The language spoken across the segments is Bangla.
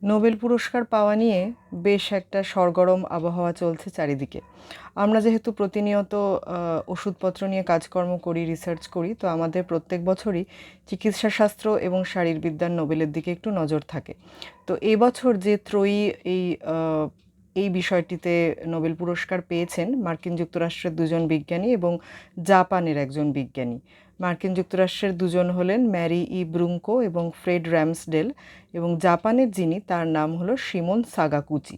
নোবেল পুরস্কার পাওয়া নিয়ে বেশ একটা সরগরম আবহাওয়া চলছে চারিদিকে। আমরা যেহেতু প্রতিনিয়ত ওষুধপত্র নিয়ে কাজকর্ম করি, রিসার্চ করি, তো আমাদের প্রত্যেক বছরই চিকিৎসাশাস্ত্র এবং শারীরবিদ্যার নোবেলের দিকে একটু নজর থাকে। তো এবছর যে ত্রয়ী এই বিষয়টিতে নোবেল পুরস্কার পেয়েছেন মার্কিন যুক্তরাষ্ট্রের দুজন বিজ্ঞানী এবং জাপানের একজন বিজ্ঞানী। মার্কিন যুক্তরাষ্ট্রের দুজন হলেন ম্যারি ই ব্রুঙ্কো এবং ফ্রেড র্যামসডেল, এবং জাপানের যিনি তার নাম হলো শিমন সাগাকুচি।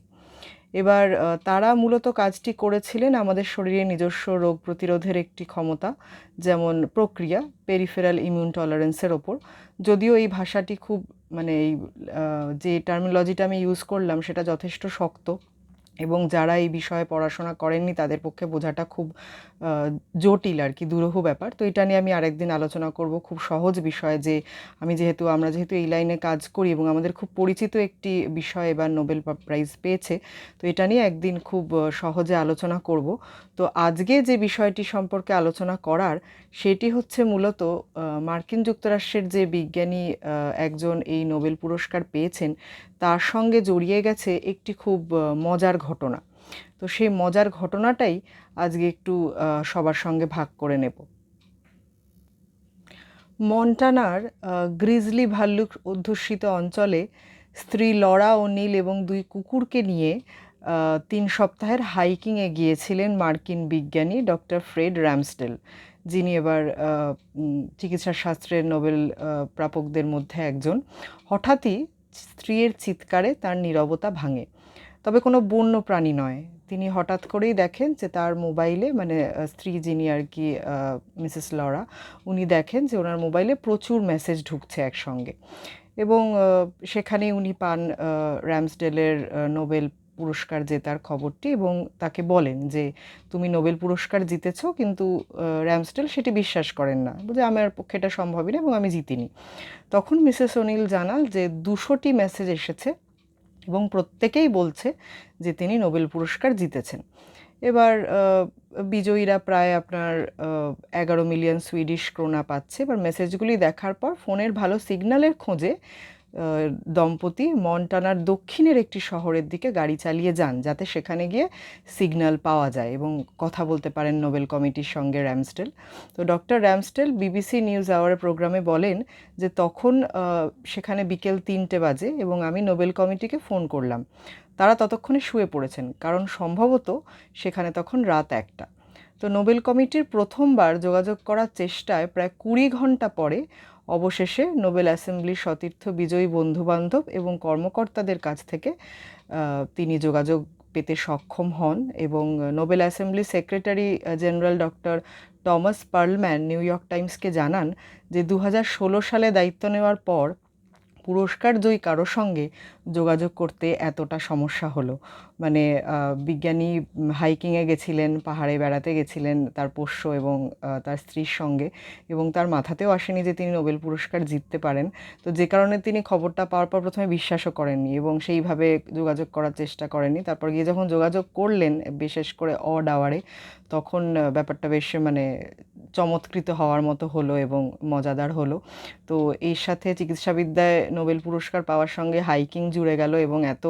এবার তারা মূলত কাজটি করেছিলেন আমাদের শরীরে নিজস্ব রোগ প্রতিরোধের একটি ক্ষমতা, যেমন প্রক্রিয়া, পেরিফেরাল ইমিউন টলারেন্সের ওপর। যদিও এই ভাষাটি খুব মানে এই যে টার্মিনোলজিটা আমি ইউজ করলাম সেটা যথেষ্ট শক্ত, এবং যারা এই বিষয়ে পড়াশোনা করেননি তাদের পক্ষে বোঝাটা খুব জটিল আর কি, দুরূহ ব্যাপার। তো এটা নিয়ে আমি আরেকদিন আলোচনা করব, খুব সহজ বিষয় যে আমরা যেহেতু এই লাইনে কাজ করি এবং আমাদের খুব পরিচিত একটি বিষয় এবার নোবেল প্রাইজ পেয়েছে, তো এটা নিয়ে একদিন খুব সহজে আলোচনা করব। তো আজকে যে বিষয়টি সম্পর্কে আলোচনা করার সেটি হচ্ছে মূলত মার্কিন যুক্তরাষ্ট্রের যে বিজ্ঞানী একজন এই নোবেল পুরস্কার পেয়েছেন তার সঙ্গে জড়িয়ে গেছে একটি খুব মজার ঘটনা। তো সেই মজার ঘটনাটাই আজকে একটু সবার সঙ্গে ভাগ করে নেব। মন্টানার গ্রিজলি ভাল্লুক অধ্যুষিত অঞ্চলে স্ত্রী লরা ওনিল এবং 2 কুকুরকে নিয়ে 3 সপ্তাহের হাইকিংয়ে গিয়েছিলেন মার্কিন বিজ্ঞানী ডক্টর ফ্রেড র্যামসডেল, যিনি এবার চিকিৎসা শাস্ত্রের নোবেল প্রাপকদের মধ্যে একজন। হঠাৎই স্ত্রীর চিৎকারে তার নীরবতা ভাঙে, তবে কোনো বন্য প্রাণী নয়। তিনি হঠাৎ করেই দেখেন যে তার মোবাইলে, মানে স্ত্রী যিনি আর কি মিসেস লরা, উনি দেখেন যে ওনার মোবাইলে প্রচুর মেসেজ ঢুকছে একসঙ্গে, এবং সেখানেই উনি পান র্যামসডেলের নোবেল পুরস্কার জেতার খবরটি, এবং তাকে বলেন যে তুমি নোবেল পুরস্কার জিতেছো। কিন্তু র্যামসডেল সেটি বিশ্বাস করেন না, যে আমার পক্ষে এটা সম্ভবই না এবং আমি জিতিনি। তখন মিসেস ওনিল জানাল যে 200টি মেসেজ এসেছে এবং প্রত্যেকেই বলছে যে তিনি নোবেল পুরস্কার জিতেছেন। এবার বিজয়ীরা প্রায় আপনার 11 মিলিয়ন সুইডিশ ক্রোনা পাচ্ছে। এবার মেসেজগুলি দেখার পর ফোনের ভালো সিগন্যালের খোঁজে দম্পতি মন্টানার দক্ষিণের একটি শহরের দিকে গাড়ি চালিয়ে যান, যাতে সেখানে গিয়ে সিগন্যাল পাওয়া যায় এবং কথা বলতে পারেন নোবেল কমিটির সঙ্গে র্যামসডেল। তো doctor Ramsdell BBC news hour প্রোগ্রামে বলেন যে তখন সেখানে বিকেল 3টে বাজে এবং আমি নোবেল কমিটিকে ফোন করলাম। তারা ততক্ষণে শুয়ে পড়েছেন, কারণ সম্ভবত সেখানে তখন রাত 1টা। তো নোবেল কমিটির প্রথমবার যোগাযোগ করার চেষ্টায় প্রায় 20 ঘন্টা পরে অবশেষে নোবেল অ্যাসেম্বলির সতীর্থ বিজয়ী বন্ধুবান্ধব এবং কর্মকর্তাদের কাছ থেকে তিনি যোগাযোগ পেতে সক্ষম হন, এবং Nobel Assembly secretary general doctor Thomas Perlmann New York টাইমসকে জানান যে 2016 সালে দায়িত্ব নেওয়ার পর পুরস্কার জয়ী কারোর সঙ্গে যোগাযোগ করতে এতটা সমস্যা হলো। মানে বিজ্ঞানী হাইকিংয়ে গেছিলেন, পাহাড়ে বেড়াতে গেছিলেন তার পোষ্য এবং তার স্ত্রীর সঙ্গে, এবং তার মাথাতেও আসেনি যে তিনি নোবেল পুরস্কার জিততে পারেন। তো যে কারণে তিনি খবরটা পাওয়ার পর প্রথমে বিশ্বাসও করেননি এবং সেইভাবে যোগাযোগ করার চেষ্টা করেননি। তারপর গিয়ে যখন যোগাযোগ করলেন, বিশেষ করে অড আওয়ারে, তখন ব্যাপারটা বেশ মানে চমৎকৃত হওয়ার মতো হলো এবং মজাদার হলো। তো এর সাথে চিকিৎসাবিদ্যায় নোবেল পুরস্কার পাওয়ার সঙ্গে হাইকিং জুড়ে গেল এবং এত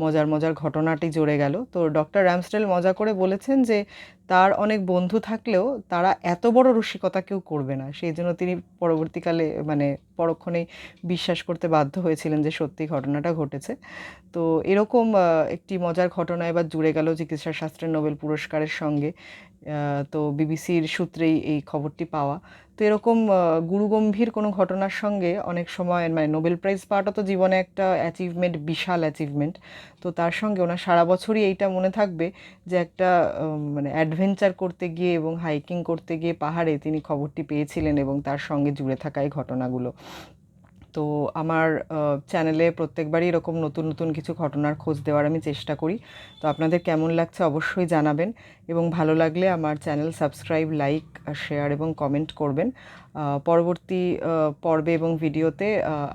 মজার মজার ঘটনাটি জুড়ে গেল। তো ডক্টর র্যামসডেল মজা করে বলেছেন যে তার অনেক বন্ধু থাকলেও তারা এত বড় রসিকতা কেউ করবে না, সেই জন্য তিনি পরবর্তীকালে মানে পরক্ষণেই বিশ্বাস করতে বাধ্য হয়েছিলেন যে সত্যি ঘটনাটা ঘটেছে। তো এরকম একটি মজার ঘটনা এবার জুড়ে গেল চিকিৎসা শাস্ত্রের নোবেল পুরস্কারের সঙ্গে। তো বিবিসির সূত্রেই এই খবরটি পাওয়া। তো এরকম গুরুগম্ভীর কোনো ঘটনার সঙ্গে অনেক সময় মানে নোবেল প্রাইজ পাওয়াটা তো জীবনে একটা অ্যাচিভমেন্ট, বিশাল অ্যাচিভমেন্ট। তো তার সঙ্গে ওনার সারা বছরই এইটা মনে থাকবে যে একটা মানে অ্যাডভেঞ্চার করতে গিয়ে এবং হাইকিং করতে গিয়ে পাহাড়ে তিনি খবরটি পেয়েছিলেন এবং তার সঙ্গে জুড়ে থাকা এই ঘটনাগুলো। তো আমার চ্যানেলে প্রত্যেকবারই এরকম নতুন নতুন কিছু ঘটনার খোঁজ দেওয়ার আমি চেষ্টা করি। তো আপনাদের কেমন লাগছে অবশ্যই জানাবেন, এবং ভালো লাগলে আমার চ্যানেল সাবস্ক্রাইব, লাইক, শেয়ার এবং কমেন্ট করবেন। পরবর্তী পর্বে এবং ভিডিওতে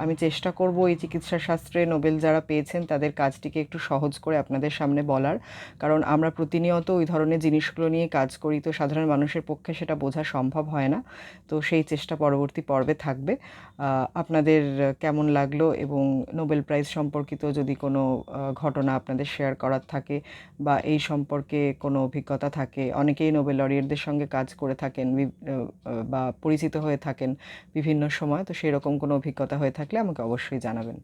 আমি চেষ্টা করব এই চিকিৎসা শাস্ত্রে নোবেল যারা পেয়েছেন তাদের কাজটিকে একটু সহজ করে আপনাদের সামনে বলার, কারণ আমরা প্রতিনিয়ত ওই ধরনের জিনিসগুলো নিয়ে কাজ করি, তো সাধারণ মানুষের পক্ষে সেটা বোঝা সম্ভব হয় না। তো সেই চেষ্টা পরবর্তী পর্বে থাকবে। আপনাদের কেমন লাগলো এবং নোবেল প্রাইজ সম্পর্কিত যদি কোনো ঘটনা আপনাদের শেয়ার করার থাকে বা এই সম্পর্কে কোনো অভিজ্ঞতা থাকে, অনেকেই নোবেল লরিয়েটদের সঙ্গে কাজ করে থাকেন বা পরিচিত হয়ে থাকেন বিভিন্ন সময়, তো সেরকম কোনো অভিজ্ঞতা হয়ে থাকলে আমাকে অবশ্যই জানাবেন।